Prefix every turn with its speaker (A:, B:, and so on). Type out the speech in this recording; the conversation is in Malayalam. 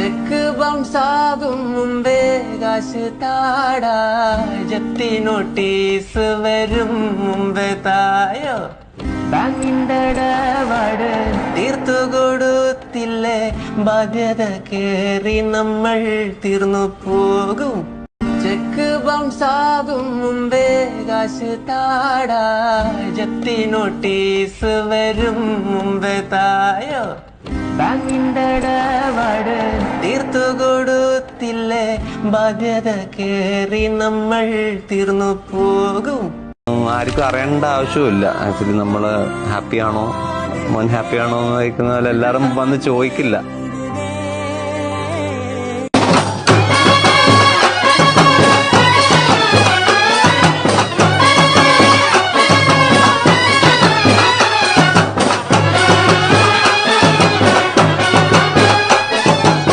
A: ചെക്ക് ബൗൺസ് ആകും മുമ്പേ കാശ് താടാ, ജപ്തി നോട്ടീസ് വരും മുമ്പേ തായോ. ബാങ്കിന്റെ ഇടപാട് തീർത്തു കൊടുത്തില്ലേ, ബാധ്യത കേറി നമ്മൾ തീർന്നു പോകും. ചെക്ക് ബൗൺസ് ആകും മുമ്പേ കാശ് താടാ, ജപ്തി നോട്ടീസ് വരും മുമ്പേ തായോ. ബാങ്കിന്റെ ഇടപാട് തീർത്തു കൊടുത്തില്ലേ, ബാധ്യത കേറി നമ്മൾ തീർന്നു പോകും.
B: ആർക്കും അറിയേണ്ട ആവശ്യമില്ല. ആക്ച്വലി നമ്മള് ഹാപ്പിയാണോ, മോൻ ഹാപ്പിയാണോ എന്ന് ചോദിക്കുന്ന പോലെ എല്ലാവരും വന്ന് ചോദിക്കില്ല.